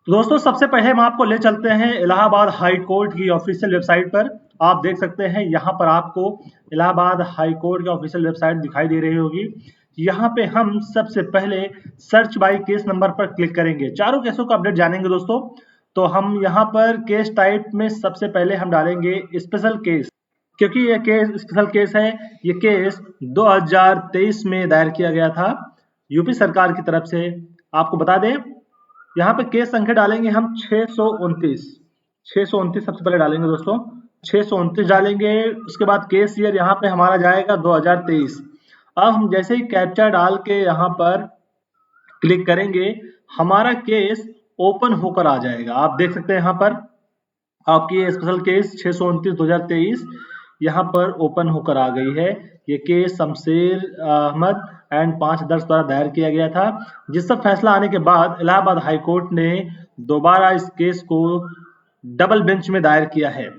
तो दोस्तों सबसे पहले हम आपको ले चलते हैं इलाहाबाद हाई कोर्ट की ऑफिशियल वेबसाइट पर। आप देख सकते हैं यहाँ पर आपको इलाहाबाद हाई कोर्ट की ऑफिशियल वेबसाइट दिखाई दे रही होगी। यहाँ पे हम सबसे पहले सर्च बाय केस नंबर पर क्लिक करेंगे, चारों केसों का अपडेट जानेंगे दोस्तों। तो हम यहाँ पर केस टाइप में सबसे पहले हम डालेंगे स्पेशल केस, क्योंकि ये केस स्पेशल केस है। ये केस 2023 में दायर किया गया था यूपी सरकार की तरफ से। आपको बता दें, यहाँ पे केस संख्या डालेंगे हम 629। 629 सबसे पहले डालेंगे दोस्तों, 629 डालेंगे। उसके बाद केस ईयर यहाँ पे हमारा जाएगा 2023। अब हम जैसे ही कैप्चा डाल के यहाँ पर क्लिक करेंगे, हमारा केस ओपन होकर आ जाएगा। आप देख सकते हैं यहाँ पर आपकी स्पेशल केस 629/2023 यहाँ पर ओपन होकर आ गई है। ये केस शमशेर अहमद एंड 5 दर्ज द्वारा दायर किया गया था, जिसका फैसला आने के बाद इलाहाबाद हाई कोर्ट ने दोबारा इस केस को डबल बेंच में दायर किया है।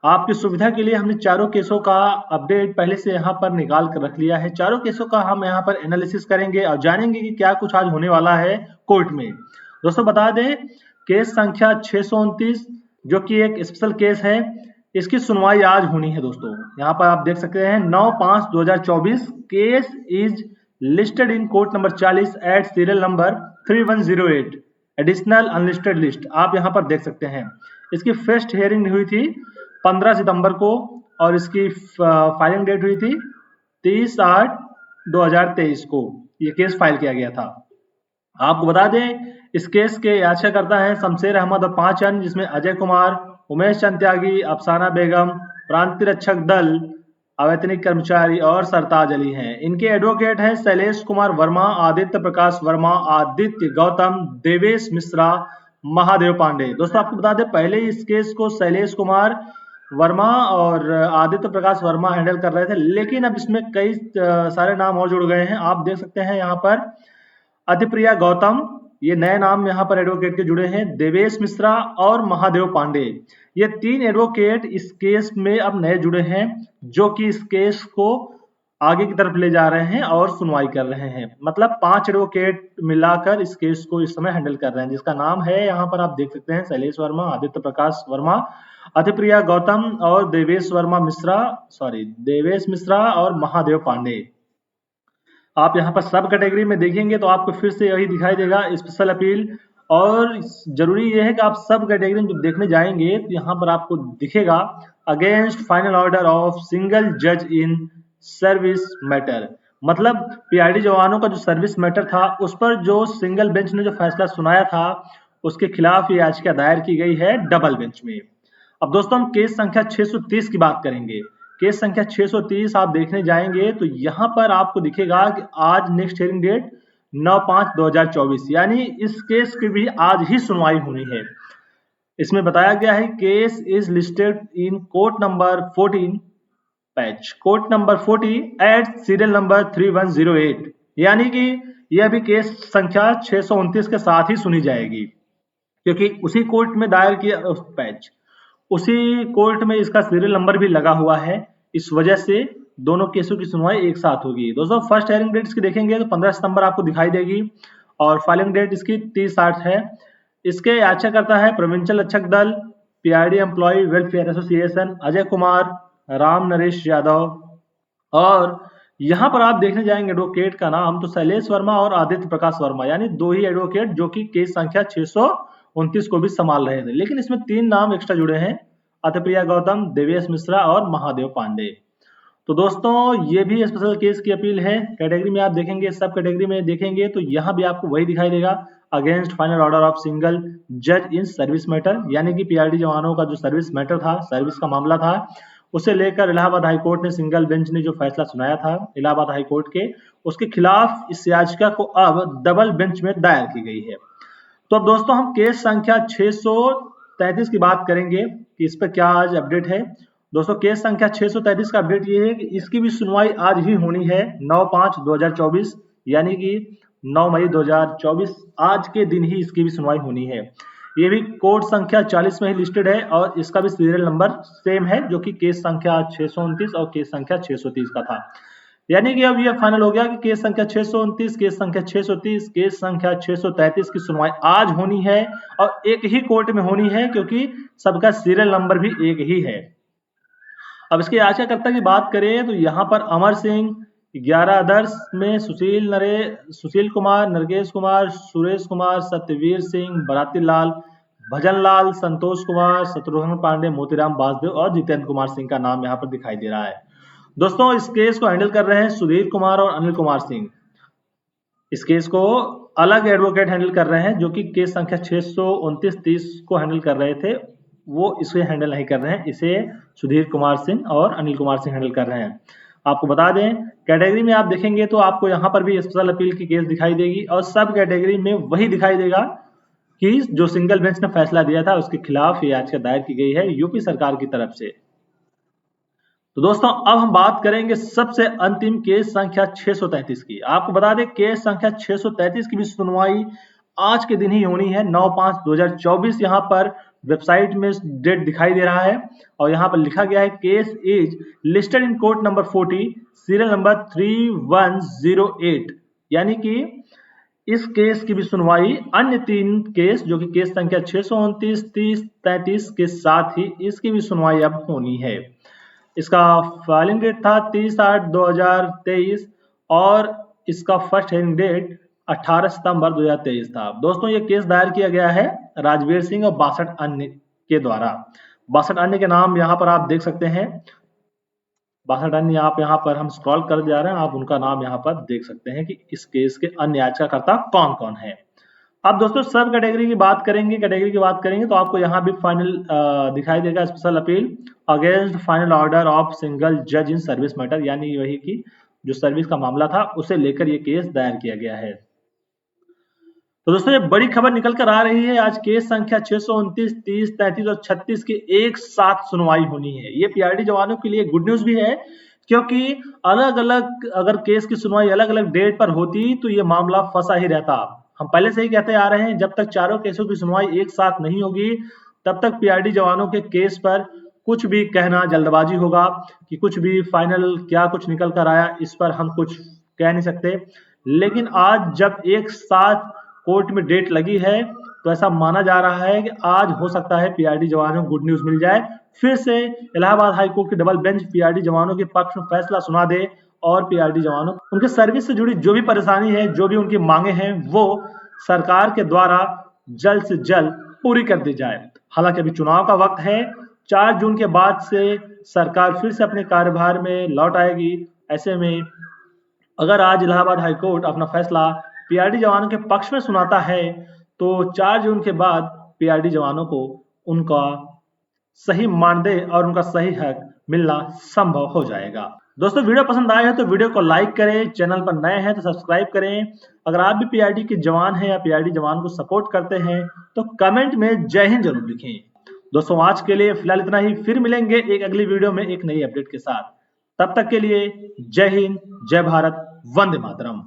आपकी सुविधा के लिए हमने चारों केसों का अपडेट पहले से यहाँ पर निकाल कर रख लिया है। चारों केसों का हम यहाँ पर एनालिसिस करेंगे और जानेंगे कि क्या कुछ आज होने वाला है कोर्ट में। दोस्तों बता दें, केस संख्या 629 जो कि एक स्पेशल केस है, इसकी सुनवाई आज होनी है दोस्तों। यहाँ पर आप देख सकते हैं 9/5/2024 case is listed in court number 40 at serial number 3108 additional unlisted list. आप यहाँ पर देख सकते हैं इसकी फर्स्ट हियरिंग हुई थी 15 सितंबर को और इसकी फाइलिंग डेट हुई थी 30/8/2023 को ये केस फाइल किया गया था। आपको बता दें, इस केस के याचिकाकर्ता हैं शमशेर अहमद और 5 अन्य, जिसमें अजय कुमार, उमेश चंद त्यागी, अफसाना बेगम, प्रांतीय रक्षक दल, अवैतनिक कर्मचारी और सरताज अली हैं। इनके एडवोकेट हैं शैलेश कुमार वर्मा, आदित्य प्रकाश वर्मा, आदित्य गौतम, देवेश मिश्रा, महादेव पांडे। दोस्तों आपको बता दें, पहले इस केस को शैलेश कुमार वर्मा और आदित्य प्रकाश वर्मा हैंडल कर रहे थे, लेकिन अब इसमें कई सारे नाम और जुड़ गए हैं। आप देख सकते हैं यहाँ पर अधिप्रिया गौतम, ये नए नाम यहाँ पर एडवोकेट के जुड़े हैं, देवेश मिश्रा और महादेव पांडे। ये 3 एडवोकेट इस केस में अब नए जुड़े हैं, जो कि इस केस को आगे की तरफ ले जा रहे हैं और सुनवाई कर रहे हैं। मतलब 5 एडवोकेट मिलाकर इस केस को इस समय हैंडल कर रहे हैं, जिसका नाम है यहाँ पर आप देख सकते हैं शैलेश वर्मा, आदित्य प्रकाश वर्मा, अधिप्रिया गौतम और देवेश मिश्रा और महादेव पांडे। आप यहाँ पर सब कैटेगरी में देखेंगे तो आपको फिर से यही दिखाई देगा स्पेशल अपील। और जरूरी ये है कि आप सब कैटेगरी में जब देखने जाएंगे तो यहाँ पर आपको दिखेगा against final order of single जज इन सर्विस मैटर। मतलब पीआरडी जवानों का जो सर्विस मैटर था उस पर जो सिंगल बेंच ने जो फैसला सुनाया था, उसके खिलाफ ये याचिका दायर की गई है डबल बेंच में। अब दोस्तों हम केस संख्या 630 की बात करेंगे। केस संख्या 630 आप देखने जाएंगे तो यहाँ पर आपको दिखेगा कि आज नेक्स्ट हियरिंग डेट 9/5/2024, यानी इस केस की भी आज ही सुनवाई होनी है। इसमें बताया गया है case is listed in court number 14 court number 40 at serial number 3108, यानी कि यह भी केस संख्या 629 के साथ ही सुनी जाएगी, क्योंकि उसी कोर्ट में दायर किया उसी कोर्ट में इसका सीरियल नंबर भी लगा हुआ है। इस वजह से दोनों केसों की सुनवाई एक साथ होगी। दोस्तों फर्स्ट हियरिंग डेट इसकी देखेंगे तो 15 सितंबर आपको दिखाई देगी और फाइलिंग डेट इसकी 30/8 है। इसके याचिकाकर्ता है provincial Rakshak Dal, PRD employ welfare association, Ajay Kumar, Ram Naresh Yadav. और यहाँ पर आप देखने जाएंगे एडवोकेट का नाम तो शैलेश वर्मा और आदित्य प्रकाश वर्मा, यानी 2 ही एडवोकेट जो कि केस संख्या 629 को भी संभाल रहे थे। लेकिन इसमें 3 नाम एक्स्ट्रा जुड़े हैं, अधिप्रिया गौतम, देवेश मिश्रा और महादेव पांडे। तो दोस्तों ये भी स्पेशल केस की अपील है। कैटेगरी में आप देखेंगे, सब कैटेगरी में देखेंगे तो यहाँ भी आपको वही दिखाई देगा against final order of single जज इन सर्विस मैटर, यानी कि पीआरडी जवानों का जो सर्विस मैटर था, सर्विस का मामला था, उसे लेकर इलाहाबाद हाईकोर्ट ने सिंगल बेंच ने जो फैसला सुनाया था इलाहाबाद हाईकोर्ट के, उसके खिलाफ इस याचिका को अब डबल बेंच में दायर की गई है। तो अब दोस्तों हम केस संख्या 633 की बात करेंगे कि इस पर क्या आज अपडेट है। दोस्तों केस संख्या 633 का अपडेट ये है कि इसकी भी सुनवाई आज ही होनी है 9/5/2024, यानी कि 9 मई 2024 आज के दिन ही इसकी भी सुनवाई होनी है। ये भी कोर्ट संख्या 40 में ही लिस्टेड है और इसका भी सीरियल नंबर सेम है, जो कि केस संख्या 629 और केस संख्या 630 का था। यानी कि अब ये फाइनल हो गया कि केस संख्या 629, केस संख्या 630, केस संख्या 633 की सुनवाई आज होनी है और एक ही कोर्ट में होनी है, क्योंकि सबका सीरियल नंबर भी एक ही है। अब इसके याचिकाकर्ता की बात करें तो यहाँ पर अमर सिंह, 11 अदर्स में सुशील कुमार, नरगेश कुमार, सुरेश कुमार, सत्यवीर सिंह, बराती लाल, भजन लाल, संतोष कुमार, शत्रुघ्न पांडे, मोतीराम बासदेव और जितेंद्र कुमार सिंह का नाम यहाँ पर दिखाई दे रहा है। दोस्तों इस केस को हैंडल कर रहे हैं सुधीर कुमार और अनिल कुमार सिंह। इस केस को अलग एडवोकेट हैंडल कर रहे हैं, जो कि केस संख्या 629-30 को हैंडल कर रहे थे, वो इसे हैंडल नहीं कर रहे हैं, इसे सुधीर कुमार सिंह और अनिल कुमार सिंह हैंडल कर रहे हैं। आपको बता दें कैटेगरी में आप देखेंगे तो आपको यहाँ पर भी स्पेशल अपील की केस दिखाई देगी और सब कैटेगरी में वही दिखाई देगा कि जो सिंगल बेंच ने फैसला दिया था उसके खिलाफ ये याचिका दायर की गई है यूपी सरकार की तरफ से। तो दोस्तों अब हम बात करेंगे सबसे अंतिम केस संख्या 633 की। आपको बता दें केस संख्या 633 की भी सुनवाई आज के दिन ही होनी है, 9/5/2024। यहाँ पर वेबसाइट में डेट दिखाई दे रहा है और यहाँ पर लिखा गया है case is listed in court number 40 serial number 3108। यानी कि इस केस की भी सुनवाई अन्य 3 केस जो कि केस संख्या 629, 30, 33 के साथ ही इसकी भी सुनवाई अब होनी है। इसका फाइलिंग डेट था 30/8/2023 और इसका फर्स्ट हियरिंग डेट 18 सितंबर 2023 था। दोस्तों ये केस दायर किया गया है राजवीर सिंह और 62 अन्य के द्वारा। 62 अन्य के नाम यहाँ पर आप देख सकते हैं। 62 अन्य आप यहाँ पर हम स्क्रॉल कर जा रहे हैं, आप उनका नाम यहाँ पर देख सकते हैं कि इस केस के अन्य याचिकाकर्ता कौन कौन है। अब दोस्तों सब कैटेगरी की बात करेंगे तो आपको यहाँ भी फाइनल दिखाई देगा special appeal against final order of single जज इन सर्विस मैटर, यानी वही की जो सर्विस का मामला था उसे लेकर ये केस दायर किया गया है। तो दोस्तों ये बड़ी खबर निकल कर आ रही है, आज केस संख्या 629, 30, 33 और 36 की एक साथ सुनवाई होनी है। ये पीआरडी जवानों के लिए गुड न्यूज भी है, क्योंकि अलग अलग अगर केस की सुनवाई अलग अलग डेट पर होती तो ये मामला फंसा ही रहता। हम पहले से ही कहते आ रहे हैं जब तक चारों केसों की सुनवाई एक साथ नहीं होगी तब तक पीआरडी जवानों के केस पर कुछ भी कहना जल्दबाजी होगा कि कुछ भी फाइनल क्या कुछ निकल कर आया इस पर हम कुछ कह नहीं सकते। लेकिन आज जब एक साथ कोर्ट में डेट लगी है तो ऐसा माना जा रहा है कि आज हो सकता है पीआरडी जवानों को गुड न्यूज मिल जाए। फिर से इलाहाबाद हाईकोर्ट की डबल बेंच पीआरडी जवानों के पक्ष में फैसला सुना दे और पीआरडी जवानों उनके सर्विस से जुड़ी जो भी परेशानी है, जो भी उनकी मांगे हैं, वो सरकार के द्वारा जल्द से जल्द पूरी कर दी जाए। हालांकि अभी चुनाव का वक्त है, 4 जून के बाद से सरकार फिर से अपने कार्यभार में लौट आएगी। ऐसे में अगर आज इलाहाबाद हाईकोर्ट अपना फैसला पीआरडी जवानों के पक्ष में सुनाता है तो 4 जून के बाद पीआरडी जवानों को उनका सही मानदेय और उनका सही हक मिलना संभव हो जाएगा। दोस्तों वीडियो पसंद आया है तो वीडियो को लाइक करें, चैनल पर नए हैं तो सब्सक्राइब करें। अगर आप भी पीआरडी के जवान हैं या पीआरडी जवान को सपोर्ट करते हैं तो कमेंट में जय हिंद जरूर लिखें। दोस्तों आज के लिए फिलहाल इतना ही, फिर मिलेंगे एक अगली वीडियो में एक नई अपडेट के साथ। तब तक के लिए जय हिंद, जय भारत, वंदे मातरम।